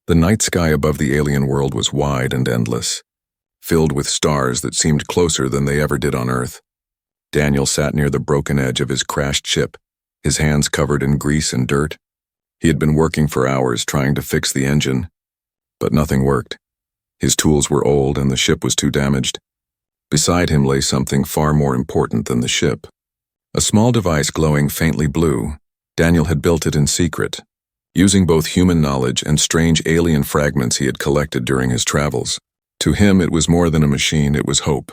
The night sky above the alien world was wide and endless, filled with stars that seemed closer than they ever did on Earth. Daniel sat near the broken edge of his crashed ship, his hands covered in grease and dirt. He had been working for hours trying to fix the engine, but nothing worked. His tools were old and the ship was too damaged. Beside him lay something far more important than the ship. A small device glowing faintly blue. Daniel had built it in secret, using both human knowledge and strange alien fragments he had collected during his travels. To him, it was more than a machine, it was hope.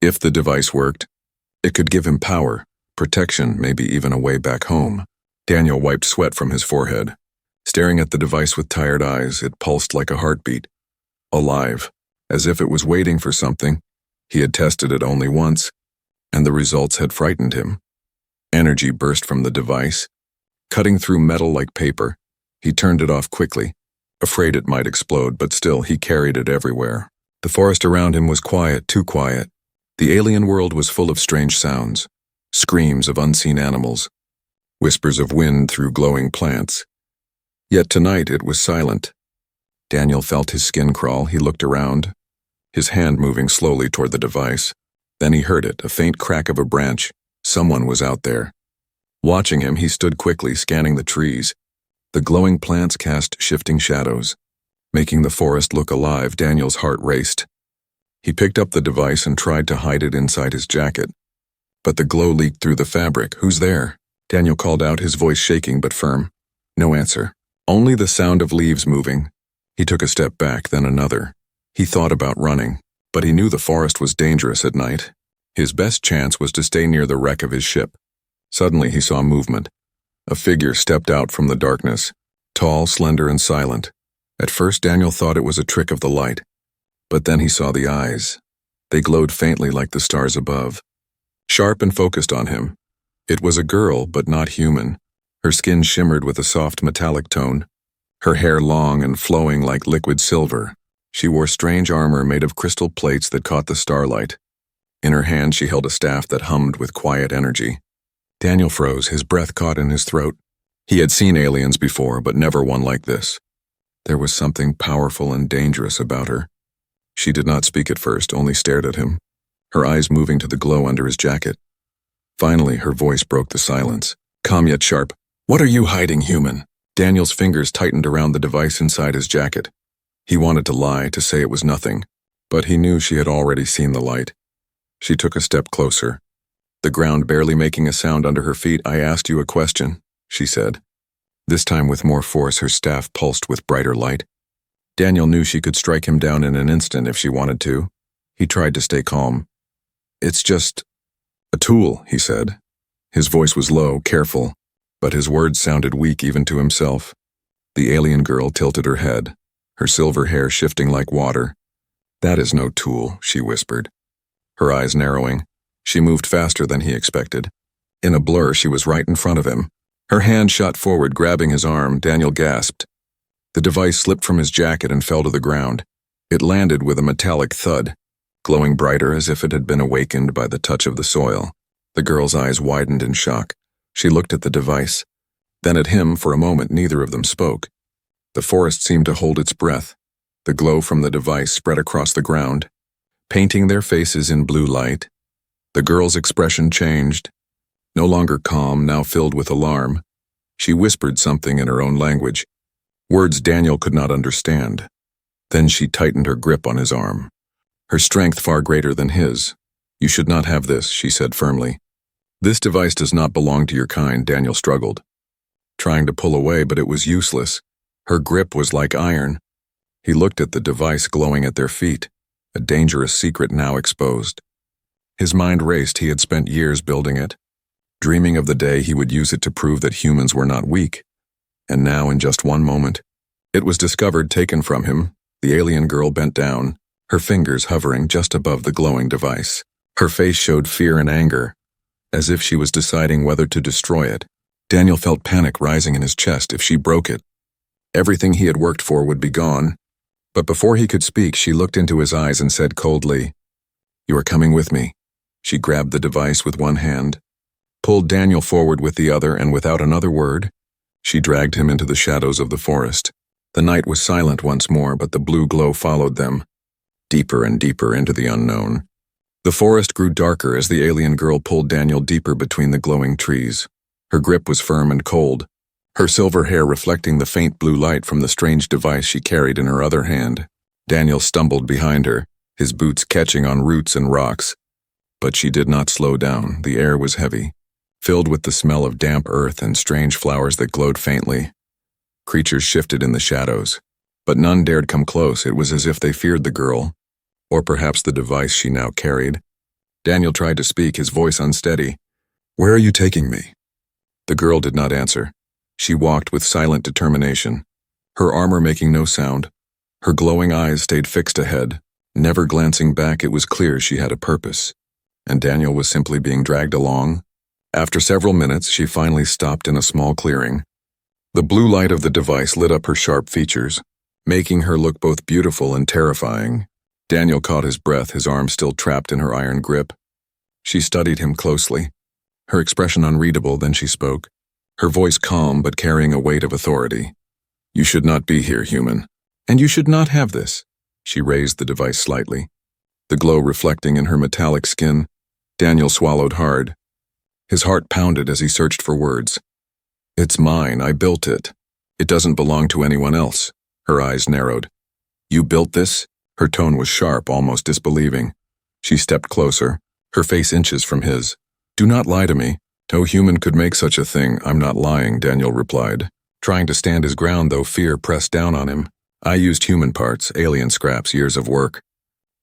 If the device worked, it could give him power, protection, maybe even a way back home. Daniel wiped sweat from his forehead. Staring at the device with tired eyes, it pulsed like a heartbeat. Alive, as if it was waiting for something. He had tested it only once, and the results had frightened him. Energy burst from the device, cutting through metal like paper. He turned it off quickly, afraid it might explode, but still he carried it everywhere. The forest around him was quiet, too quiet. The alien world was full of strange sounds, screams of unseen animals, whispers of wind through glowing plants. Yet tonight it was silent. Daniel felt his skin crawl. He looked around, his hand moving slowly toward the device. Then he heard it, a faint crack of a branch. Someone was out there. Watching him, he stood quickly, scanning the trees. The glowing plants cast shifting shadows, making the forest look alive. Daniel's heart raced. He picked up the device and tried to hide it inside his jacket. But the glow leaked through the fabric. "Who's there?" Daniel called out, his voice shaking but firm. No answer. Only the sound of leaves moving. He took a step back, then another. He thought about running, but he knew the forest was dangerous at night. His best chance was to stay near the wreck of his ship. Suddenly he saw movement. A figure stepped out from the darkness, tall, slender, and silent. At first Daniel thought it was a trick of the light, but then he saw the eyes. They glowed faintly like the stars above, sharp and focused on him. It was a girl, but not human. Her skin shimmered with a soft metallic tone, her hair long and flowing like liquid silver. She wore strange armor made of crystal plates that caught the starlight. In her hand she held a staff that hummed with quiet energy. Daniel froze, his breath caught in his throat. He had seen aliens before, but never one like this. There was something powerful and dangerous about her. She did not speak at first, only stared at him, her eyes moving to the glow under his jacket. Finally, her voice broke the silence, calm yet sharp. "What are you hiding, human?" Daniel's fingers tightened around the device inside his jacket. He wanted to lie, to say it was nothing, but he knew she had already seen the light. She took a step closer, the ground barely making a sound under her feet. "I asked you a question," she said. This time with more force, her staff pulsed with brighter light. Daniel knew she could strike him down in an instant if she wanted to. He tried to stay calm. "It's just a tool," he said. His voice was low, careful, but his words sounded weak even to himself. The alien girl tilted her head, her silver hair shifting like water. "That is no tool," she whispered, her eyes narrowing. She moved faster than he expected. In a blur, she was right in front of him. Her hand shot forward, grabbing his arm. Daniel gasped. The device slipped from his jacket and fell to the ground. It landed with a metallic thud, glowing brighter as if it had been awakened by the touch of the soil. The girl's eyes widened in shock. She looked at the device, then at him. For a moment, neither of them spoke. The forest seemed to hold its breath. The glow from the device spread across the ground, painting their faces in blue light. The girl's expression changed, no longer calm, now filled with alarm. She whispered something in her own language, words Daniel could not understand. Then she tightened her grip on his arm, her strength far greater than his. "You should not have this," she said firmly. "This device does not belong to your kind." Daniel struggled, trying to pull away, but it was useless. Her grip was like iron. He looked at the device glowing at their feet, a dangerous secret now exposed. His mind raced. He had spent years building it, dreaming of the day he would use it to prove that humans were not weak. And now, in just one moment, it was discovered, taken from him. The alien girl bent down, her fingers hovering just above the glowing device. Her face showed fear and anger, as if she was deciding whether to destroy it. Daniel felt panic rising in his chest. If she broke it, everything he had worked for would be gone. But before he could speak, she looked into his eyes and said coldly, "You are coming with me." She grabbed the device with one hand, pulled Daniel forward with the other, and without another word, she dragged him into the shadows of the forest. The night was silent once more, but the blue glow followed them, deeper and deeper into the unknown. The forest grew darker as the alien girl pulled Daniel deeper between the glowing trees. Her grip was firm and cold, her silver hair reflecting the faint blue light from the strange device she carried in her other hand. Daniel stumbled behind her, his boots catching on roots and rocks. But she did not slow down. The air was heavy, filled with the smell of damp earth and strange flowers that glowed faintly. Creatures shifted in the shadows, but none dared come close. It was as if they feared the girl, or perhaps the device she now carried. Daniel tried to speak, his voice unsteady. "Where are you taking me?" The girl did not answer. She walked with silent determination, her armor making no sound. Her glowing eyes stayed fixed ahead, never glancing back. It was clear she had a purpose, and Daniel was simply being dragged along. After several minutes, she finally stopped in a small clearing. The blue light of the device lit up her sharp features, making her look both beautiful and terrifying. Daniel caught his breath, his arm still trapped in her iron grip. She studied him closely, her expression unreadable. Then she spoke, her voice calm but carrying a weight of authority. "You should not be here, human. And you should not have this." She raised the device slightly, the glow reflecting in her metallic skin. Daniel swallowed hard. His heart pounded as he searched for words. "It's mine. I built it. It doesn't belong to anyone else." Her eyes narrowed. "You built this?" Her tone was sharp, almost disbelieving. She stepped closer, her face inches from his. "Do not lie to me. No human could make such a thing." "I'm not lying," Daniel replied, trying to stand his ground though fear pressed down on him. "I used human parts, alien scraps, years of work.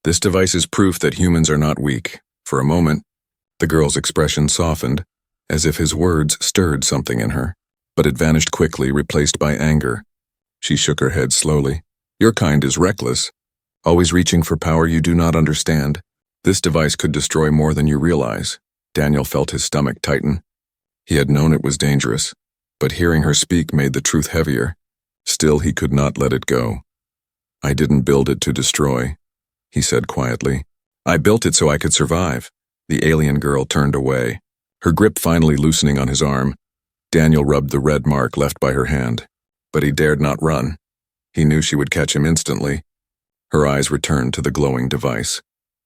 This device is proof that humans are not weak." For a moment, the girl's expression softened, as if his words stirred something in her, but it vanished quickly, replaced by anger. She shook her head slowly. "Your kind is reckless, always reaching for power you do not understand. This device could destroy more than you realize." Daniel felt his stomach tighten. He had known it was dangerous, but hearing her speak made the truth heavier. Still, he could not let it go. "I didn't build it to destroy," he said quietly. "I built it so I could survive." The alien girl turned away, her grip finally loosening on his arm. Daniel rubbed the red mark left by her hand, but he dared not run. He knew she would catch him instantly. Her eyes returned to the glowing device.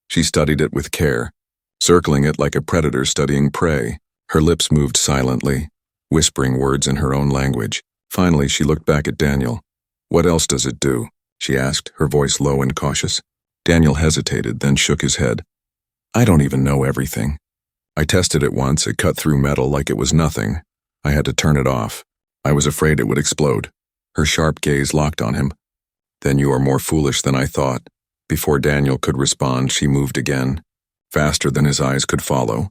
She studied it with care, circling it like a predator studying prey. Her lips moved silently, whispering words in her own language. Finally, she looked back at Daniel. "What else does it do?" she asked, her voice low and cautious. Daniel hesitated, then shook his head. "I don't even know everything. I tested it once. It cut through metal like it was nothing. I had to turn it off. I was afraid it would explode." Her sharp gaze locked on him. "Then you are more foolish than I thought." Before Daniel could respond, she moved again, faster than his eyes could follow.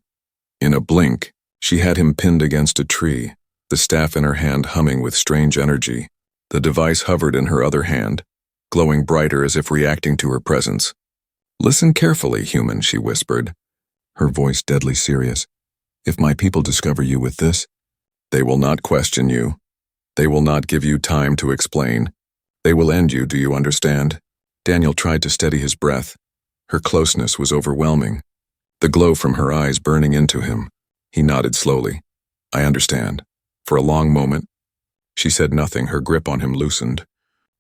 In a blink, she had him pinned against a tree, the staff in her hand humming with strange energy. The device hovered in her other hand, glowing brighter as if reacting to her presence. "Listen carefully, human," she whispered, her voice deadly serious. "If my people discover you with this, they will not question you. They will not give you time to explain. They will end you, do you understand?" Daniel tried to steady his breath. Her closeness was overwhelming, the glow from her eyes burning into him. He nodded slowly. "I understand." For a long moment, she said nothing. Her grip on him loosened,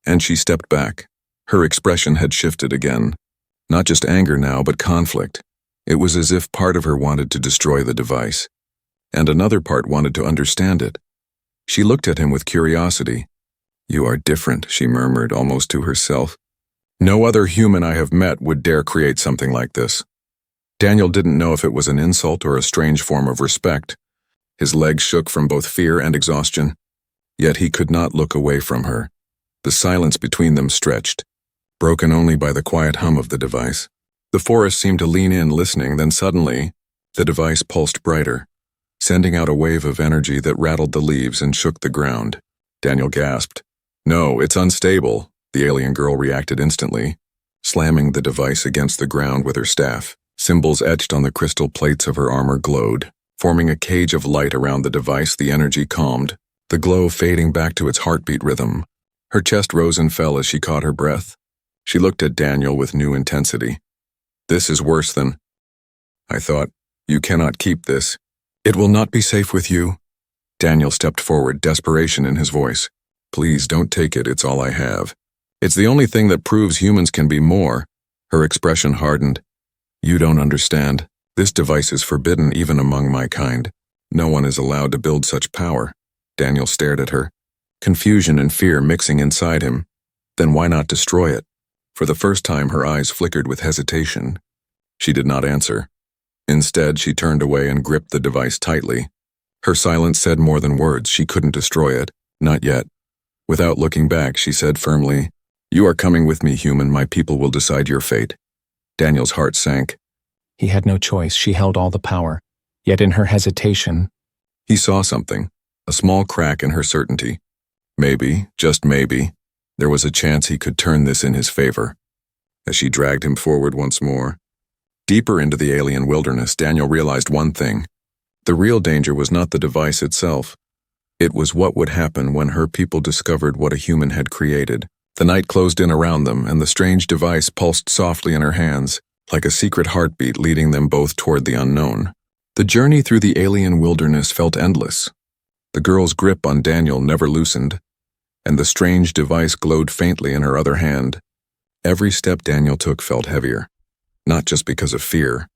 and she stepped back. Her expression had shifted again. Not just anger now, but conflict. It was as if part of her wanted to destroy the device, and another part wanted to understand it. She looked at him with curiosity. "You are different," she murmured, almost to herself. "No other human I have met would dare create something like this." Daniel didn't know if it was an insult or a strange form of respect. His legs shook from both fear and exhaustion, yet he could not look away from her. The silence between them stretched, broken only by the quiet hum of the device. The forest seemed to lean in, listening. Then suddenly, the device pulsed brighter, sending out a wave of energy that rattled the leaves and shook the ground. Daniel gasped. "No, it's unstable." The alien girl reacted instantly, slamming the device against the ground with her staff. Symbols etched on the crystal plates of her armor glowed, forming a cage of light around the device. The energy calmed, the glow fading back to its heartbeat rhythm. Her chest rose and fell as she caught her breath. She looked at Daniel with new intensity. "This is worse than I thought. You cannot keep this. It will not be safe with you." Daniel stepped forward, desperation in his voice. Please don't take it, it's all I have. It's the only thing that proves humans can be more. Her expression hardened. You don't understand. This device is forbidden even among my kind. No one is allowed to build such power. Daniel stared at her, confusion and fear mixing inside him. Then why not destroy it? For the first time, her eyes flickered with hesitation. She did not answer. Instead, she turned away and gripped the device tightly. Her silence said more than words. She couldn't destroy it. Not yet. Without looking back, she said firmly, "You are coming with me, human. My people will decide your fate." Daniel's heart sank. He had no choice. She held all the power. Yet in her hesitation, he saw something, a small crack in her certainty. Maybe, just maybe, there was a chance he could turn this in his favor. As she dragged him forward once more, deeper into the alien wilderness, Daniel realized one thing. The real danger was not the device itself. It was what would happen when her people discovered what a human had created. The night closed in around them, and the strange device pulsed softly in her hands, like a secret heartbeat leading them both toward the unknown. The journey through the alien wilderness felt endless. The girl's grip on Daniel never loosened, and the strange device glowed faintly in her other hand. Every step Daniel took felt heavier, not just because of fear,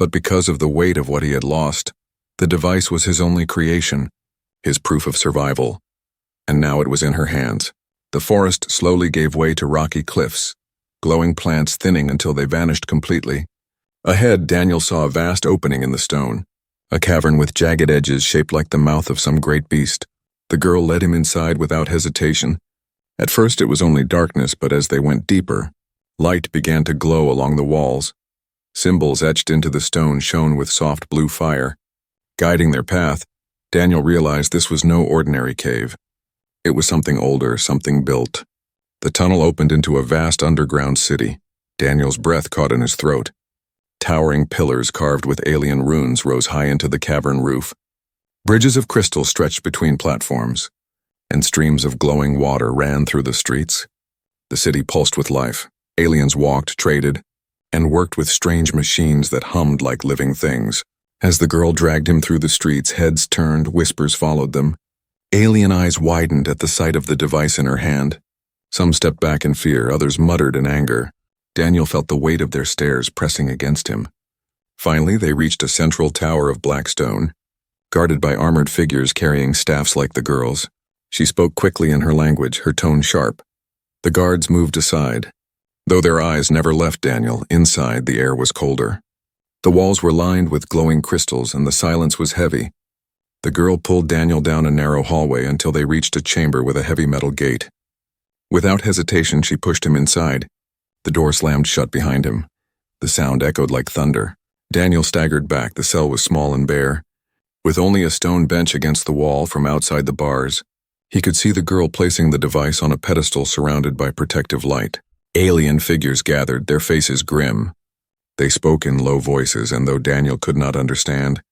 but because of the weight of what he had lost. The device was his only creation, his proof of survival, and now it was in her hands. The forest slowly gave way to rocky cliffs, glowing plants thinning until they vanished completely. Ahead, Daniel saw a vast opening in the stone, a cavern with jagged edges shaped like the mouth of some great beast. The girl led him inside without hesitation. At first it was only darkness, but as they went deeper, light began to glow along the walls. Symbols etched into the stone shone with soft blue fire. Guiding their path, Daniel realized this was no ordinary cave. It was something older, something built. The tunnel opened into a vast underground city. Daniel's breath caught in his throat. Towering pillars carved with alien runes rose high into the cavern roof. Bridges of crystal stretched between platforms, and streams of glowing water ran through the streets. The city pulsed with life. Aliens walked, traded, and worked with strange machines that hummed like living things. As the girl dragged him through the streets, heads turned, whispers followed them. Alien eyes widened at the sight of the device in her hand. Some stepped back in fear, others muttered in anger. Daniel felt the weight of their stares pressing against him. Finally, they reached a central tower of black stone, guarded by armored figures carrying staffs like the girl's. She spoke quickly in her language, her tone sharp. The guards moved aside. Though their eyes never left Daniel, inside the air was colder. The walls were lined with glowing crystals, and the silence was heavy. The girl pulled Daniel down a narrow hallway until they reached a chamber with a heavy metal gate. Without hesitation, she pushed him inside. The door slammed shut behind him. The sound echoed like thunder. Daniel staggered back. The cell was small and bare. With only a stone bench against the wall from outside the bars, he could see the girl placing the device on a pedestal surrounded by protective light. Alien figures gathered, their faces grim. They spoke in low voices, and though Daniel could not understand,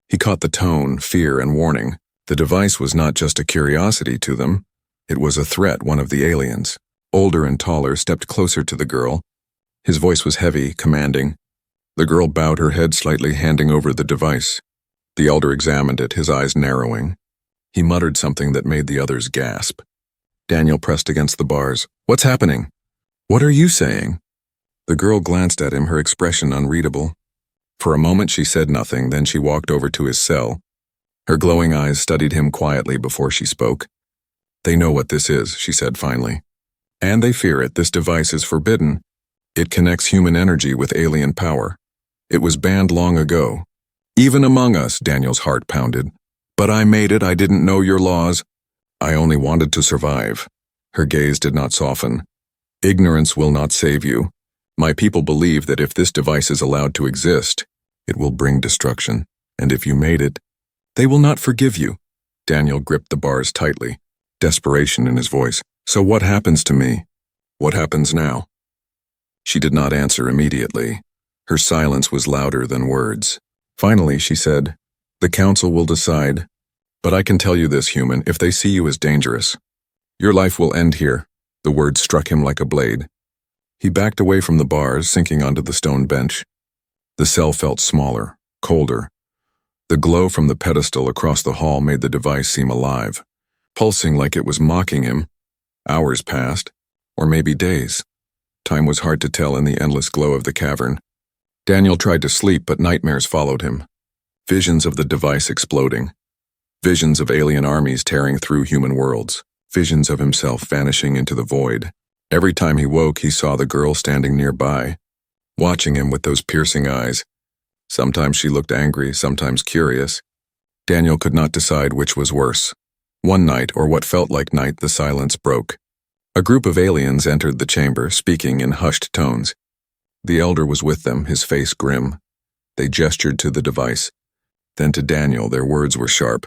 he caught the tone, fear, and warning. The device was not just a curiosity to them. It was a threat. One of the aliens, older and taller, stepped closer to the girl. His voice was heavy, commanding. The girl bowed her head slightly, handing over the device. The elder examined it, his eyes narrowing. He muttered something that made the others gasp. Daniel pressed against the bars. "What's happening? What are you saying?" The girl glanced at him, her expression unreadable. For a moment she said nothing, then she walked over to his cell. Her glowing eyes studied him quietly before she spoke. "They know what this is," she said finally. "And they fear it. This device is forbidden. It connects human energy with alien power. It was banned long ago. Even among us," Daniel's heart pounded. "But I made it. I didn't know your laws. I only wanted to survive." Her gaze did not soften. "Ignorance will not save you. My people believe that if this device is allowed to exist, it will bring destruction. And if you made it, they will not forgive you." Daniel gripped the bars tightly, desperation in his voice. "So what happens to me? What happens now?" She did not answer immediately. Her silence was louder than words. Finally, she said, "The council will decide. But I can tell you this, human, if they see you as dangerous, your life will end here." The words struck him like a blade. He backed away from the bars, sinking onto the stone bench. The cell felt smaller, colder. The glow from the pedestal across the hall made the device seem alive. pulsing like it was mocking him. Hours passed, or maybe days. Time was hard to tell in the endless glow of the cavern. Daniel tried to sleep, but nightmares followed him. Visions of the device exploding. Visions of alien armies tearing through human worlds. Visions of himself vanishing into the void. Every time he woke, he saw the girl standing nearby, watching him with those piercing eyes. Sometimes she looked angry, sometimes curious. Daniel could not decide which was worse. One night, or what felt like night, the silence broke. A group of aliens entered the chamber, speaking in hushed tones. The elder was with them, his face grim. They gestured to the device. Then to Daniel, their words were sharp.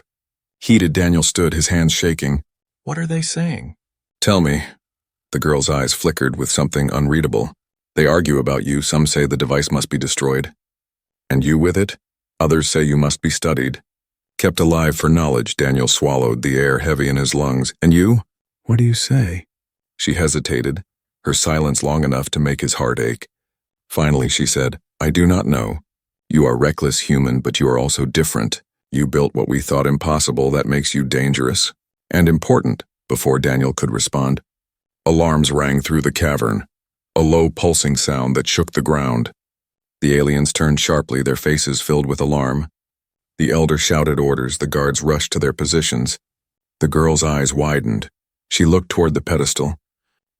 Heated, Daniel stood, his hands shaking. What are they saying? Tell me. The girl's eyes flickered with something unreadable. They argue about you. Some say the device must be destroyed. And you with it? Others say you must be studied. Kept alive for knowledge, Daniel swallowed, the air heavy in his lungs. And you? What do you say? She hesitated, her silence long enough to make his heart ache. Finally, she said, I do not know. You are reckless human, but you are also different. You built what we thought impossible. That makes you dangerous. And important. Before Daniel could respond, alarms rang through the cavern, a low pulsing sound that shook the ground. The aliens turned sharply, their faces filled with alarm. The elder shouted orders, the guards rushed to their positions. The girl's eyes widened. She looked toward the pedestal.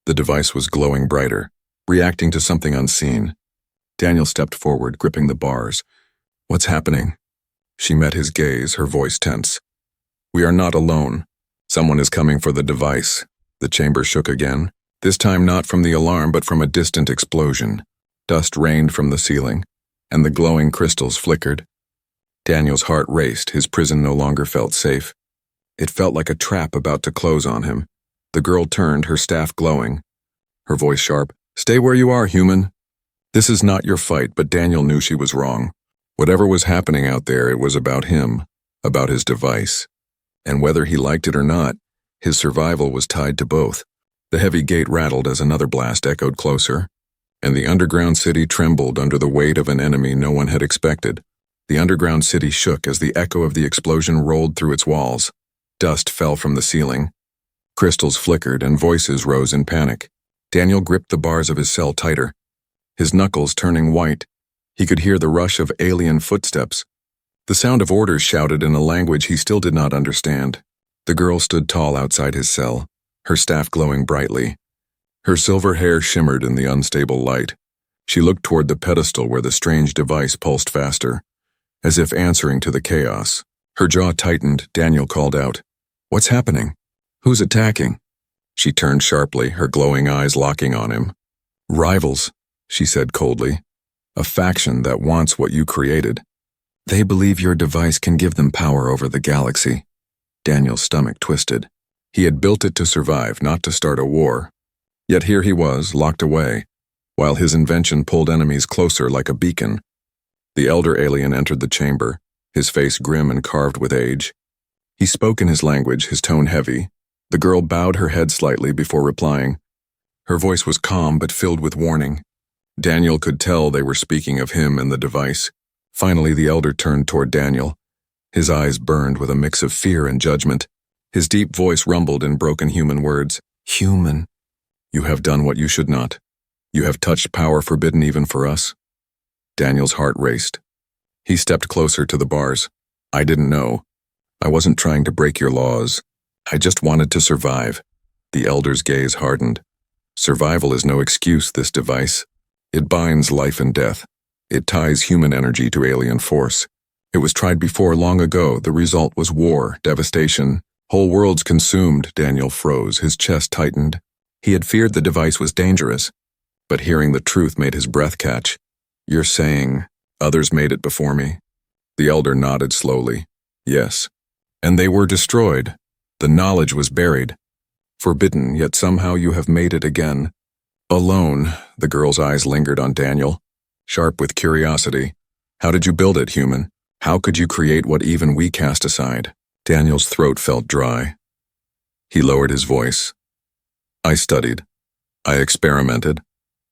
The device was glowing brighter, reacting to something unseen. Daniel stepped forward, gripping the bars. What's happening? She met his gaze, her voice tense. We are not alone. Someone is coming for the device. The chamber shook again, this time not from the alarm but from a distant explosion. Dust rained from the ceiling, and the glowing crystals flickered. Daniel's heart raced, his prison no longer felt safe. It felt like a trap about to close on him. The girl turned, her staff glowing. Her voice sharp, Stay where you are, human. This is not your fight, but Daniel knew she was wrong. Whatever was happening out there, it was about him, about his device. And whether he liked it or not, his survival was tied to both. The heavy gate rattled as another blast echoed closer, and the underground city trembled under the weight of an enemy no one had expected. The underground city shook as the echo of the explosion rolled through its walls. Dust fell from the ceiling. Crystals flickered and voices rose in panic. Daniel gripped the bars of his cell tighter, his knuckles turning white. He could hear the rush of alien footsteps. The sound of orders shouted in a language he still did not understand. The girl stood tall outside his cell, her staff glowing brightly. Her silver hair shimmered in the unstable light. She looked toward the pedestal where the strange device pulsed faster, as if answering to the chaos. Her jaw tightened. Daniel called out, What's happening? Who's attacking? She turned sharply, her glowing eyes locking on him. Rivals, she said coldly. A faction that wants what you created. They believe your device can give them power over the galaxy. Daniel's stomach twisted. He had built it to survive, not to start a war. Yet here he was, locked away, while his invention pulled enemies closer like a beacon. The elder alien entered the chamber, his face grim and carved with age. He spoke in his language, his tone heavy. The girl bowed her head slightly before replying. Her voice was calm but filled with warning. Daniel could tell they were speaking of him and the device. Finally, the elder turned toward Daniel. His eyes burned with a mix of fear and judgment. His deep voice rumbled in broken human words. Human. You have done what you should not. You have touched power forbidden even for us. Daniel's heart raced. He stepped closer to the bars. I didn't know. I wasn't trying to break your laws. I just wanted to survive. The elder's gaze hardened. Survival is no excuse, this device. It binds life and death. It ties human energy to alien force. It was tried before long ago. The result was war, devastation. Whole worlds consumed. Daniel froze, his chest tightened. He had feared the device was dangerous, but hearing the truth made his breath catch. You're saying others made it before me? The elder nodded slowly. Yes. And they were destroyed. The knowledge was buried. Forbidden, yet somehow you have made it again. Alone, the girl's eyes lingered on Daniel, sharp with curiosity. How did you build it, human? How could you create what even we cast aside? Daniel's throat felt dry. He lowered his voice. I studied. I experimented.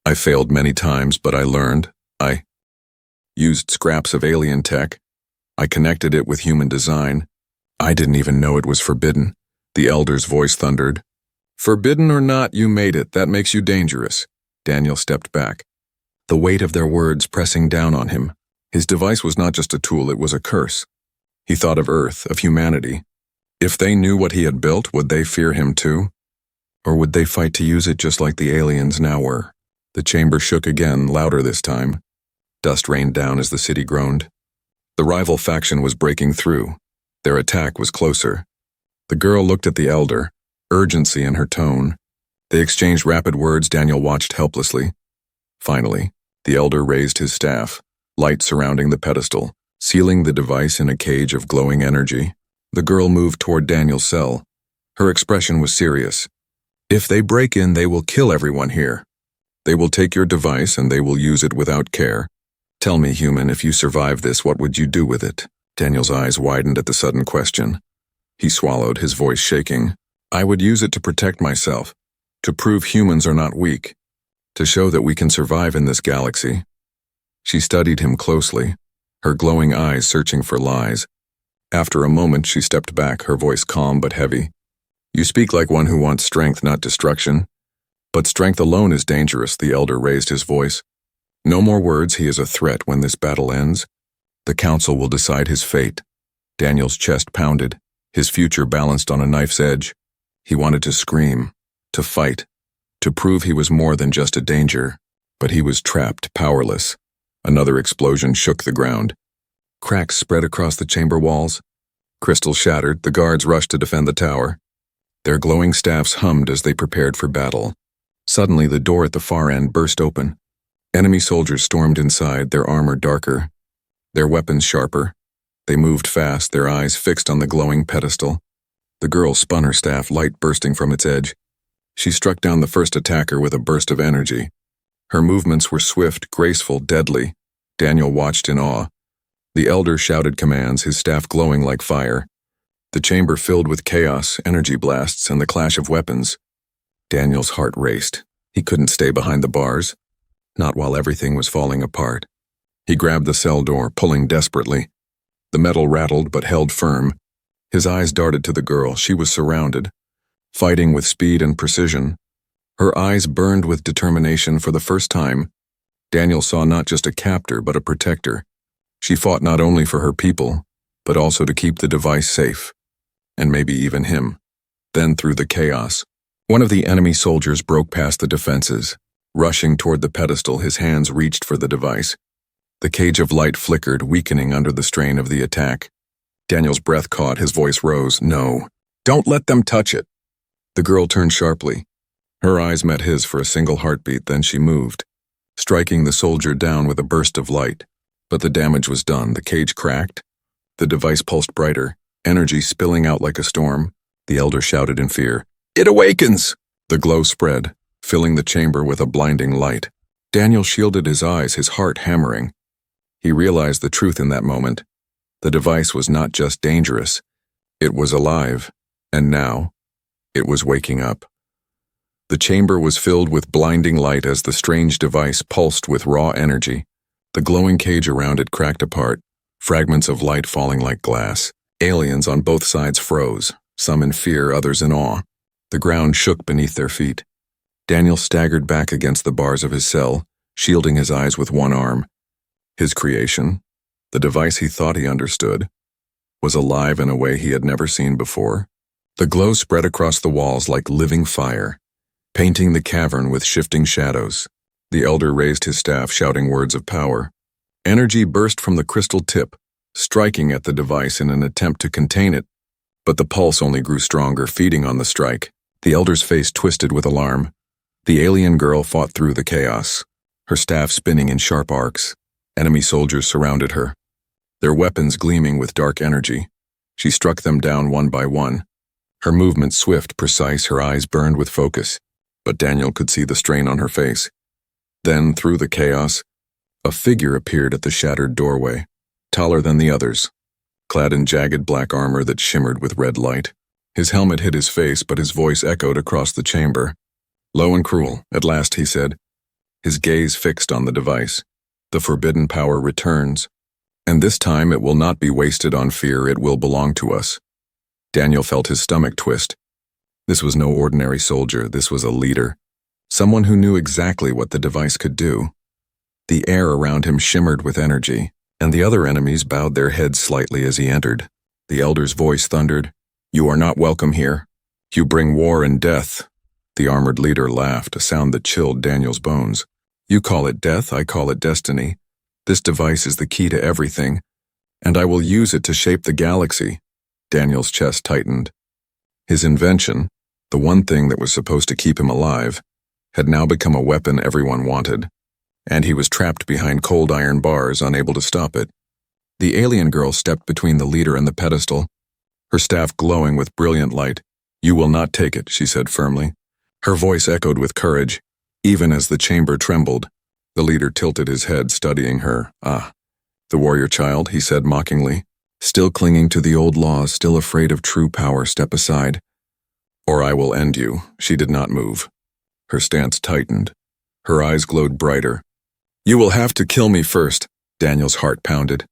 I failed many times, but I learned. I used scraps of alien tech. I connected it with human design. I didn't even know it was forbidden. The elder's voice thundered. Forbidden or not, you made it. That makes you dangerous. Daniel stepped back, the weight of their words pressing down on him. His device was not just a tool, it was a curse. He thought of Earth, of humanity. If they knew what he had built, would they fear him too? Or would they fight to use it just like the aliens now were? The chamber shook again, louder this time. Dust rained down as the city groaned. The rival faction was breaking through. Their attack was closer. The girl looked at the elder, urgency in her tone. They exchanged rapid words. Daniel watched helplessly. Finally, the elder raised his staff, light surrounding the pedestal, sealing the device in a cage of glowing energy. The girl moved toward Daniel's cell. Her expression was serious. If they break in, they will kill everyone here. They will take your device and they will use it without care. Tell me, human, if you survive this, what would you do with it? Daniel's eyes widened at the sudden question. He swallowed, his voice shaking. I would use it to protect myself, to prove humans are not weak, to show that we can survive in this galaxy. She studied him closely, her glowing eyes searching for lies. After a moment, she stepped back, her voice calm but heavy. You speak like one who wants strength, not destruction. But strength alone is dangerous, the elder raised his voice. No more words, he is a threat when this battle ends. The council will decide his fate. Daniel's chest pounded, his future balanced on a knife's edge. He wanted to scream, to fight, to prove he was more than just a danger. But he was trapped, powerless. Another explosion shook the ground. Cracks spread across the chamber walls. Crystal shattered, the guards rushed to defend the tower. Their glowing staffs hummed as they prepared for battle. Suddenly, the door at the far end burst open. Enemy soldiers stormed inside, their armor darker, their weapons sharper. They moved fast, their eyes fixed on the glowing pedestal. The girl spun her staff, light bursting from its edge. She struck down the first attacker with a burst of energy. Her movements were swift, graceful, deadly. Daniel watched in awe. The elder shouted commands, his staff glowing like fire. The chamber filled with chaos, energy blasts, and the clash of weapons. Daniel's heart raced. He couldn't stay behind the bars. Not while everything was falling apart. He grabbed the cell door, pulling desperately. The metal rattled but held firm. His eyes darted to the girl. She was surrounded, fighting with speed and precision. Her eyes burned with determination for the first time. Daniel saw not just a captor, but a protector. She fought not only for her people, but also to keep the device safe. And maybe even him. Then through the chaos, one of the enemy soldiers broke past the defenses. Rushing toward the pedestal, his hands reached for the device. The cage of light flickered, weakening under the strain of the attack. Daniel's breath caught, his voice rose. No, don't let them touch it. The girl turned sharply. Her eyes met his for a single heartbeat, then she moved, striking the soldier down with a burst of light. But the damage was done. The cage cracked. The device pulsed brighter, energy spilling out like a storm. The elder shouted in fear. It awakens! The glow spread, filling the chamber with a blinding light. Daniel shielded his eyes, his heart hammering. He realized the truth in that moment. The device was not just dangerous. It was alive, and now, it was waking up. The chamber was filled with blinding light as the strange device pulsed with raw energy. The glowing cage around it cracked apart, fragments of light falling like glass. Aliens on both sides froze, some in fear, others in awe. The ground shook beneath their feet. Daniel staggered back against the bars of his cell, shielding his eyes with one arm. His creation, the device he thought he understood, was alive in a way he had never seen before. The glow spread across the walls like living fire, painting the cavern with shifting shadows. The elder raised his staff, shouting words of power. Energy burst from the crystal tip, striking at the device in an attempt to contain it. But the pulse only grew stronger, feeding on the strike. The elder's face twisted with alarm. The alien girl fought through the chaos, her staff spinning in sharp arcs. Enemy soldiers surrounded her, their weapons gleaming with dark energy. She struck them down one by one. Her movements swift, precise, her eyes burned with focus. But Daniel could see the strain on her face. Then, through the chaos, a figure appeared at the shattered doorway, taller than the others, clad in jagged black armor that shimmered with red light. His helmet hid his face, but his voice echoed across the chamber. Low and cruel, at last, he said, his gaze fixed on the device. The forbidden power returns, and this time it will not be wasted on fear, it will belong to us. Daniel felt his stomach twist. This was no ordinary soldier, this was a leader. Someone who knew exactly what the device could do. The air around him shimmered with energy, and the other enemies bowed their heads slightly as he entered. The elder's voice thundered, "You are not welcome here. You bring war and death." The armored leader laughed, a sound that chilled Daniel's bones. "You call it death, I call it destiny. This device is the key to everything, and I will use it to shape the galaxy." Daniel's chest tightened. His invention, the one thing that was supposed to keep him alive, had now become a weapon everyone wanted, and he was trapped behind cold iron bars, unable to stop it. The alien girl stepped between the leader and the pedestal, her staff glowing with brilliant light. "You will not take it," she said firmly. Her voice echoed with courage, even as the chamber trembled. The leader tilted his head, studying her. "Ah, the warrior child," he said mockingly. "Still clinging to the old laws, still afraid of true power, step aside. Or I will end you." She did not move. Her stance tightened. Her eyes glowed brighter. "You will have to kill me first." Daniel's heart pounded.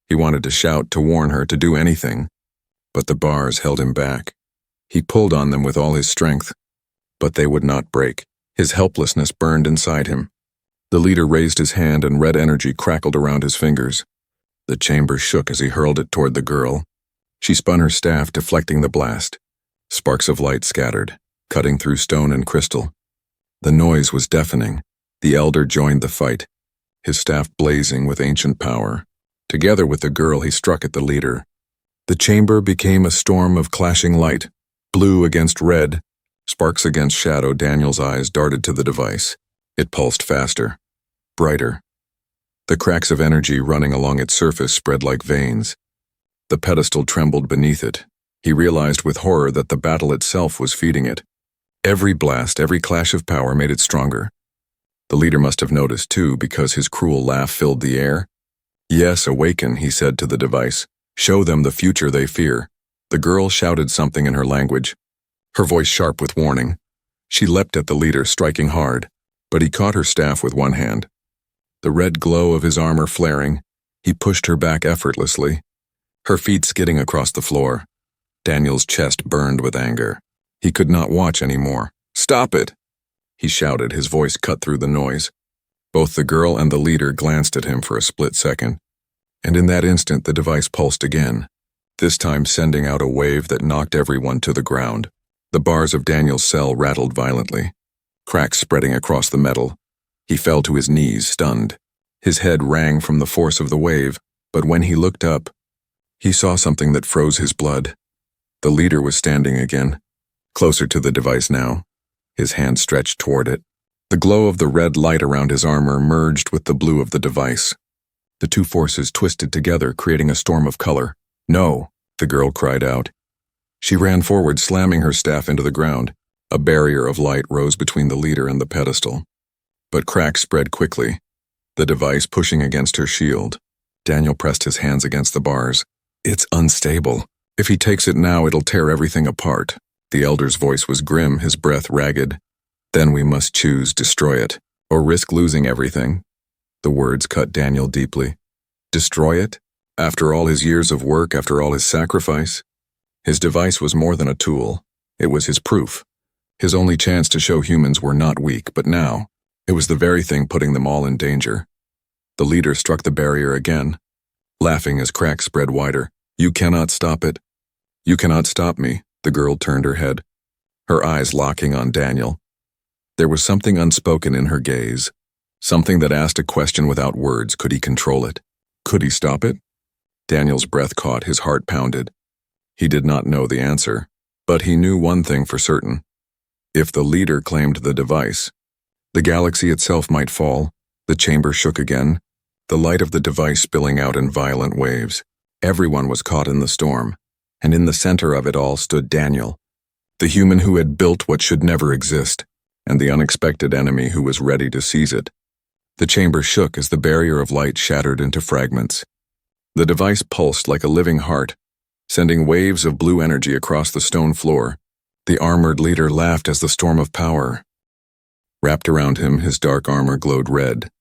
He wanted to shout, to warn her, to do anything, but the bars held him back. He pulled on them with all his strength, but they would not break. His helplessness burned inside him. The leader raised his hand and red energy crackled around his fingers. The chamber shook as he hurled it toward the girl. She spun her staff, deflecting the blast. Sparks of light scattered, cutting through stone and crystal. The noise was deafening. The elder joined the fight, his staff blazing with ancient power. Together with the girl, he struck at the leader. The chamber became a storm of clashing light, blue against red, sparks against shadow. Daniel's eyes darted to the device. It pulsed faster, brighter. The cracks of energy running along its surface spread like veins. The pedestal trembled beneath it. He realized with horror that the battle itself was feeding it. Every blast, every clash of power made it stronger. The leader must have noticed too, because his cruel laugh filled the air. "Yes, awaken," he said to the device. "Show them the future they fear." The girl shouted something in her language, her voice sharp with warning. She leapt at the leader, striking hard, but he caught her staff with one hand. The red glow of his armor flaring, he pushed her back effortlessly, her feet skidding across the floor. Daniel's chest burned with anger. He could not watch anymore. "Stop it!" he shouted, his voice cut through the noise. Both the girl and the leader glanced at him for a split second, and in that instant the device pulsed again, this time sending out a wave that knocked everyone to the ground. The bars of Daniel's cell rattled violently, cracks spreading across the metal. He fell to his knees, stunned. His head rang from the force of the wave, but when he looked up, he saw something that froze his blood. The leader was standing again, closer to the device now, his hand stretched toward it. The glow of the red light around his armor merged with the blue of the device. The two forces twisted together, creating a storm of color. "No!" the girl cried out. She ran forward, slamming her staff into the ground. A barrier of light rose between the leader and the pedestal. But cracks spread quickly, the device pushing against her shield. Daniel pressed his hands against the bars. "It's unstable. If he takes it now, it'll tear everything apart." The elder's voice was grim, his breath ragged. "Then we must choose, destroy it, or risk losing everything." The words cut Daniel deeply. Destroy it? After all his years of work, after all his sacrifice? His device was more than a tool. It was his proof. His only chance to show humans were not weak, but now, it was the very thing putting them all in danger. The leader struck the barrier again, laughing as cracks spread wider. "You cannot stop it. You cannot stop me." The girl turned her head, her eyes locking on Daniel. There was something unspoken in her gaze, something that asked a question without words. Could he control it? Could he stop it? Daniel's breath caught, his heart pounded. He did not know the answer, but he knew one thing for certain. If the leader claimed the device, the galaxy itself might fall. The chamber shook again, the light of the device spilling out in violent waves. Everyone was caught in the storm, and in the center of it all stood Daniel, the human who had built what should never exist, and the unexpected enemy who was ready to seize it. The chamber shook as the barrier of light shattered into fragments. The device pulsed like a living heart, sending waves of blue energy across the stone floor. The armored leader laughed as the storm of power wrapped around him. His dark armor glowed red,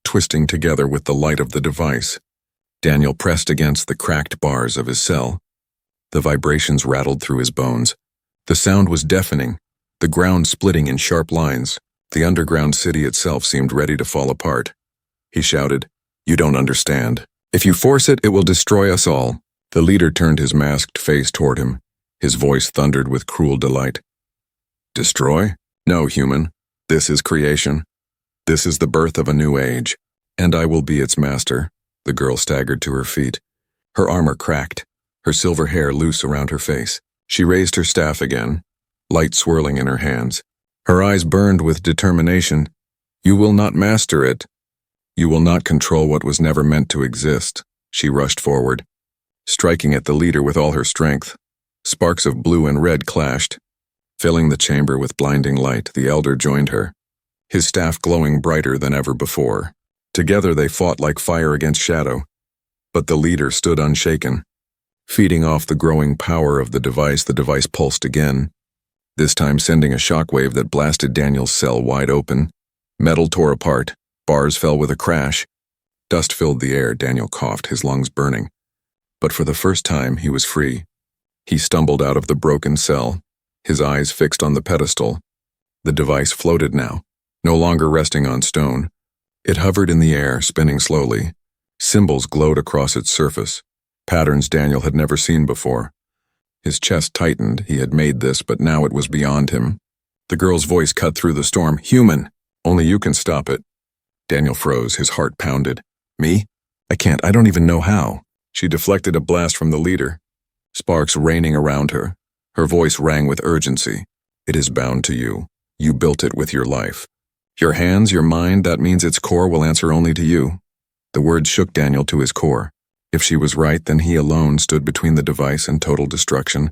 twisting together with the light of the device. Daniel pressed against the cracked bars of his cell. The vibrations rattled through his bones, The sound was deafening, the ground splitting in sharp lines. The underground city itself seemed ready to fall apart. He shouted, "You don't understand. If you force it, it will destroy us all." The leader turned his masked face toward him. His voice thundered with cruel delight. "Destroy? No, human. This is creation. This is the birth of a new age, and I will be its master." The girl staggered to her feet. Her armor cracked, her silver hair loose around her face. She raised her staff again, light swirling in her hands. Her eyes burned with determination. "You will not master it. You will not control what was never meant to exist." She rushed forward, striking at the leader with all her strength. Sparks of blue and red clashed, filling the chamber with blinding light. The elder joined her, his staff glowing brighter than ever before. Together they fought like fire against shadow, but the leader stood unshaken. Feeding off the growing power of the device pulsed again, this time sending a shockwave that blasted Daniel's cell wide open. Metal tore apart, bars fell with a crash. Dust filled the air. Daniel coughed, his lungs burning. But for the first time, he was free. He stumbled out of the broken cell, his eyes fixed on the pedestal. The device floated now, no longer resting on stone. It hovered in the air, spinning slowly. Symbols glowed across its surface, patterns Daniel had never seen before. His chest tightened. He had made this, but now it was beyond him. The girl's voice cut through the storm. "Human! Only you can stop it." Daniel froze, his heart pounded. "Me? I can't. I don't even know how." She deflected a blast from the leader, sparks raining around her. Her voice rang with urgency. "It is bound to you. You built it with your life. Your hands, your mind, that means its core will answer only to you." The words shook Daniel to his core. If she was right, then he alone stood between the device and total destruction.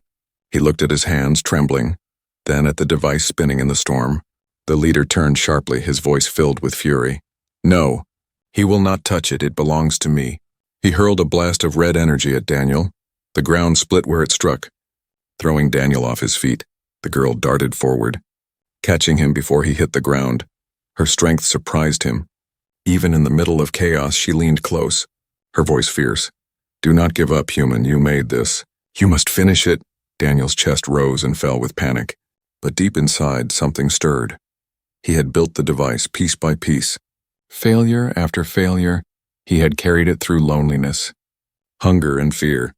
He looked at his hands, trembling, then at the device spinning in the storm. The leader turned sharply, his voice filled with fury. "No, he will not touch it. It belongs to me." He hurled a blast of red energy at Daniel. The ground split where it struck, throwing Daniel off his feet. The girl darted forward, catching him before he hit the ground. Her strength surprised him. Even in the middle of chaos, she leaned close, her voice fierce. "Do not give up, human. You made this. You must finish it." Daniel's chest rose and fell with panic. But deep inside, something stirred. He had built the device piece by piece. Failure after failure, he had carried it through loneliness, hunger and fear.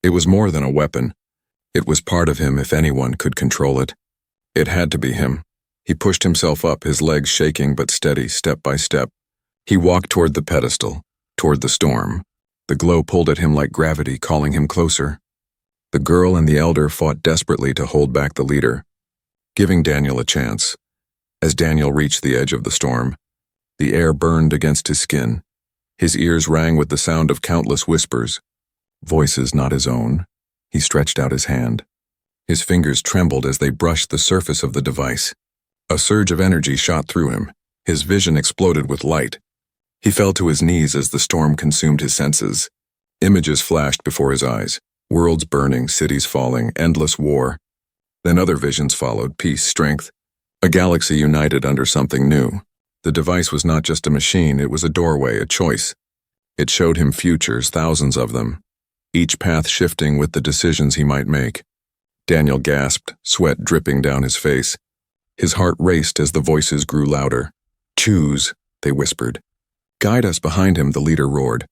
It was more than a weapon. It was part of him if anyone could control it. It had to be him. He pushed himself up, his legs shaking but steady, step by step. He walked toward the pedestal, toward the storm. The glow pulled at him like gravity, calling him closer. The girl and the elder fought desperately to hold back the leader, giving Daniel a chance. As Daniel reached the edge of the storm, the air burned against his skin. His ears rang with the sound of countless whispers, voices not his own. He stretched out his hand. His fingers trembled as they brushed the surface of the device. A surge of energy shot through him. His vision exploded with light. He fell to his knees as the storm consumed his senses. Images flashed before his eyes, worlds burning, cities falling, endless war. Then other visions followed, peace, strength, a galaxy united under something new. The device was not just a machine, it was a doorway, a choice. It showed him futures, thousands of them, each path shifting with the decisions he might make. Daniel gasped, sweat dripping down his face. His heart raced as the voices grew louder. "Choose," they whispered. "Guide us." Behind him, the leader roared.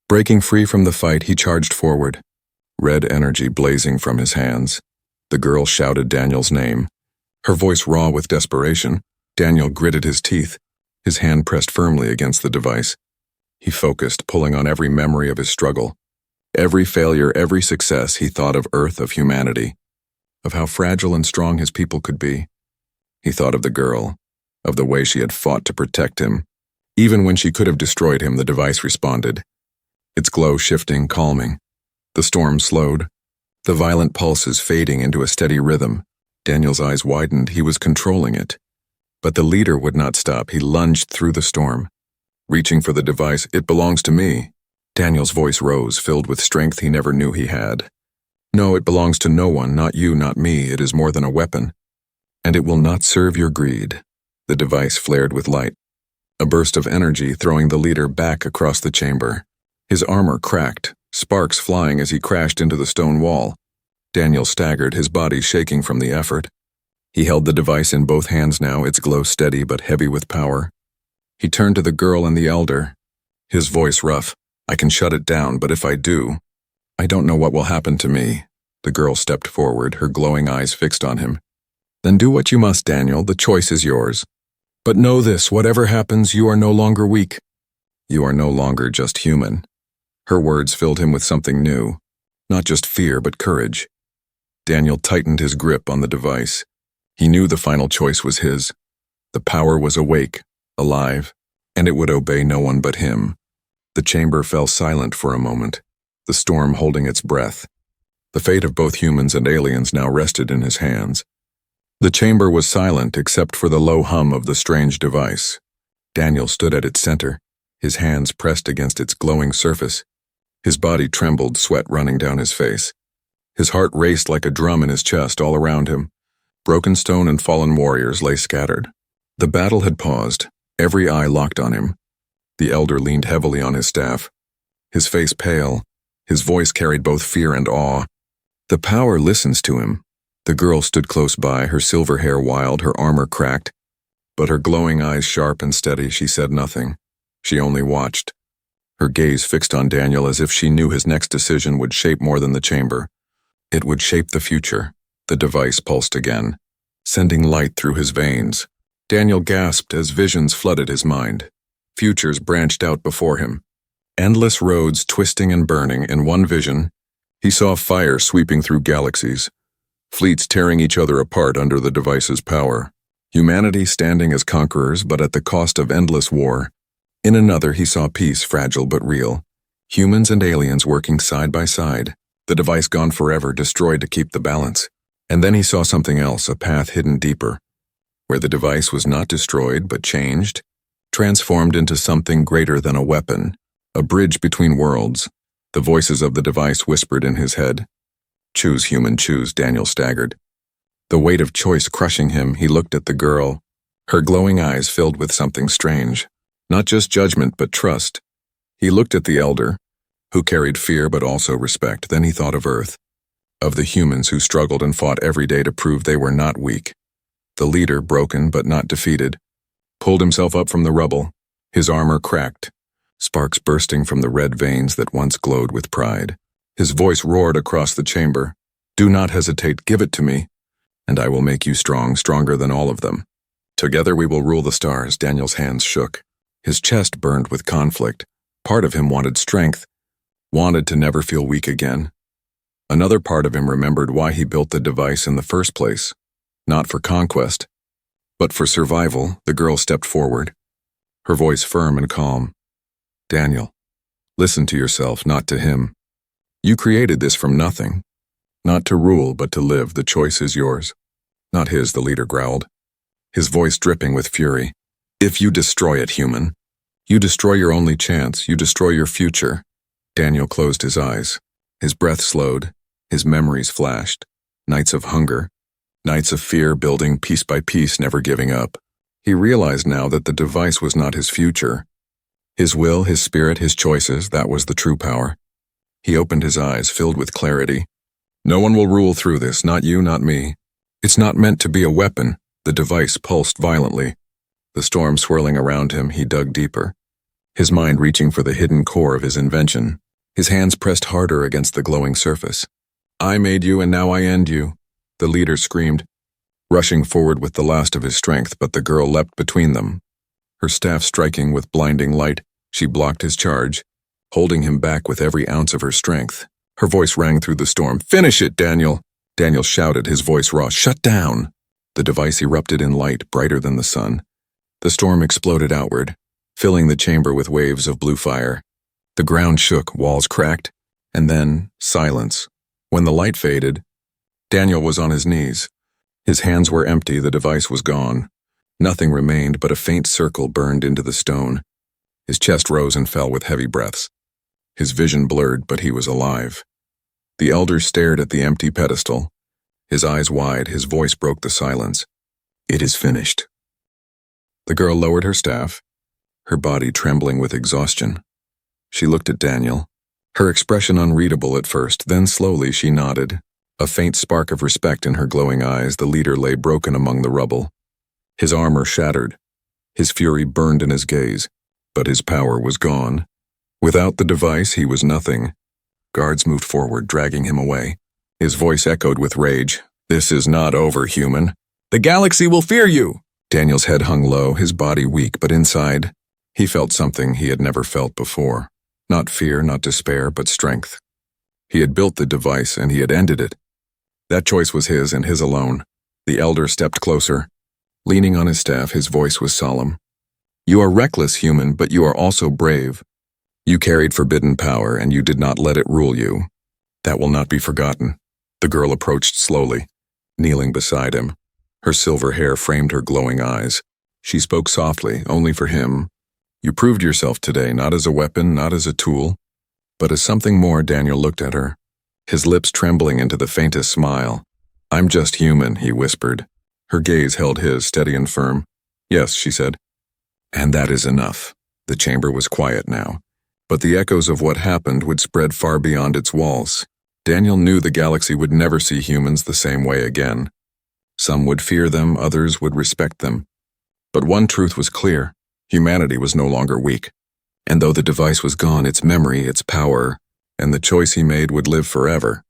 Breaking free from the fight, he charged forward, red energy blazing from his hands. The girl shouted Daniel's name, her voice raw with desperation. Daniel gritted his teeth, his hand pressed firmly against the device. He focused, pulling on every memory of his struggle. Every failure, every success, he thought of Earth, of humanity, of how fragile and strong his people could be. He thought of the girl, of the way she had fought to protect him. Even when she could have destroyed him, the device responded, its glow shifting, calming. The storm slowed, the violent pulses fading into a steady rhythm. Daniel's eyes widened. He was controlling it. But the leader would not stop. He lunged through the storm, reaching for the device. "It belongs to me." Daniel's voice rose, filled with strength he never knew he had. "No, it belongs to no one, not you, not me. It is more than a weapon. And it will not serve your greed." The device flared with light, a burst of energy throwing the leader back across the chamber. His armor cracked, sparks flying as he crashed into the stone wall. Daniel staggered, his body shaking from the effort. He held the device in both hands now, its glow steady but heavy with power. He turned to the girl and the elder, his voice rough. I can shut it down, but if I do, I don't know what will happen to me. The girl stepped forward, her glowing eyes fixed on him. Then do what you must, Daniel. The choice is yours. But know this, whatever happens, you are no longer weak. You are no longer just human. Her words filled him with something new. Not just fear, but courage. Daniel tightened his grip on the device. He knew the final choice was his. The power was awake, alive, and it would obey no one but him. The chamber fell silent for a moment, the storm holding its breath. The fate of both humans and aliens now rested in his hands. The chamber was silent except for the low hum of the strange device. Daniel stood at its center, his hands pressed against its glowing surface. His body trembled, sweat running down his face. His heart raced like a drum in his chest all around him. Broken stone and fallen warriors lay scattered. The battle had paused, every eye locked on him. The elder leaned heavily on his staff, his face pale, his voice carried both fear and awe. The power listens to him. The girl stood close by, her silver hair wild, her armor cracked. But her glowing eyes sharp and steady, she said nothing. She only watched. Her gaze fixed on Daniel as if she knew his next decision would shape more than the chamber. It would shape the future. The device pulsed again, sending light through his veins. Daniel gasped as visions flooded his mind. Futures branched out before him. Endless roads twisting and burning. In one vision, he saw fire sweeping through galaxies, fleets tearing each other apart under the device's power, humanity standing as conquerors but at the cost of endless war. In another, he saw peace, fragile but real, humans and aliens working side by side, the device gone forever, destroyed to keep the balance. And then he saw something else, a path hidden deeper, where the device was not destroyed but changed, transformed into something greater than a weapon, a bridge between worlds. The voices of the device whispered in his head. Choose, human, choose. Daniel staggered. The weight of choice crushing him, he looked at the girl, her glowing eyes filled with something strange. Not just judgment, but trust. He looked at the elder, who carried fear but also respect. Then he thought of Earth, of the humans who struggled and fought every day to prove they were not weak. The leader, broken but not defeated, pulled himself up from the rubble, his armor cracked, sparks bursting from the red veins that once glowed with pride. His voice roared across the chamber. Do not hesitate, give it to me, and I will make you strong, stronger than all of them. Together we will rule the stars. Daniel's hands shook. His chest burned with conflict. Part of him wanted strength, wanted to never feel weak again. Another part of him remembered why he built the device in the first place. Not for conquest, but for survival. The girl stepped forward, her voice firm and calm. Daniel, listen to yourself, not to him. You created this from nothing. Not to rule, but to live. The choice is yours. Not his, the leader growled, his voice dripping with fury. If you destroy it, human, you destroy your only chance. You destroy your future. Daniel closed his eyes. His breath slowed. His memories flashed. Nights of hunger. Nights of fear building piece by piece, never giving up. He realized now that the device was not his future. His will, his spirit, his choices, that was the true power. He opened his eyes, filled with clarity. No one will rule through this, not you, not me. It's not meant to be a weapon. The device pulsed violently. The storm swirling around him, he dug deeper, his mind reaching for the hidden core of his invention. His hands pressed harder against the glowing surface. I made you, and now I end you, the leader screamed, rushing forward with the last of his strength, but the girl leapt between them. Her staff striking with blinding light, she blocked his charge, holding him back with every ounce of her strength. Her voice rang through the storm. Finish it, Daniel! Daniel shouted, his voice raw. Shut down! The device erupted in light, brighter than the sun. The storm exploded outward, filling the chamber with waves of blue fire. The ground shook, walls cracked, and then silence. When the light faded, Daniel was on his knees. His hands were empty, the device was gone. Nothing remained but a faint circle burned into the stone. His chest rose and fell with heavy breaths. His vision blurred, but he was alive. The elder stared at the empty pedestal. His eyes wide, his voice broke the silence. It is finished. The girl lowered her staff, her body trembling with exhaustion. She looked at Daniel, her expression unreadable at first, then slowly she nodded. A faint spark of respect in her glowing eyes, the leader lay broken among the rubble. His armor shattered. His fury burned in his gaze, but his power was gone. Without the device, he was nothing. Guards moved forward, dragging him away. His voice echoed with rage. "This is not over, human. The galaxy will fear you!" Daniel's head hung low, his body weak, but inside, he felt something he had never felt before. Not fear, not despair, but strength. He had built the device, and he had ended it. That choice was his and his alone. The elder stepped closer. Leaning on his staff, his voice was solemn. "You are reckless, human, but you are also brave. You carried forbidden power, and you did not let it rule you. That will not be forgotten." The girl approached slowly, kneeling beside him. Her silver hair framed her glowing eyes. She spoke softly, only for him. "You proved yourself today, not as a weapon, not as a tool, but as something more." Daniel looked at her, his lips trembling into the faintest smile. "I'm just human," he whispered. Her gaze held his, steady and firm. "Yes," she said. "And that is enough." The chamber was quiet now, but the echoes of what happened would spread far beyond its walls. Daniel knew the galaxy would never see humans the same way again. Some would fear them, others would respect them. But one truth was clear: humanity was no longer weak. And though the device was gone, its memory, its power, and the choice he made would live forever.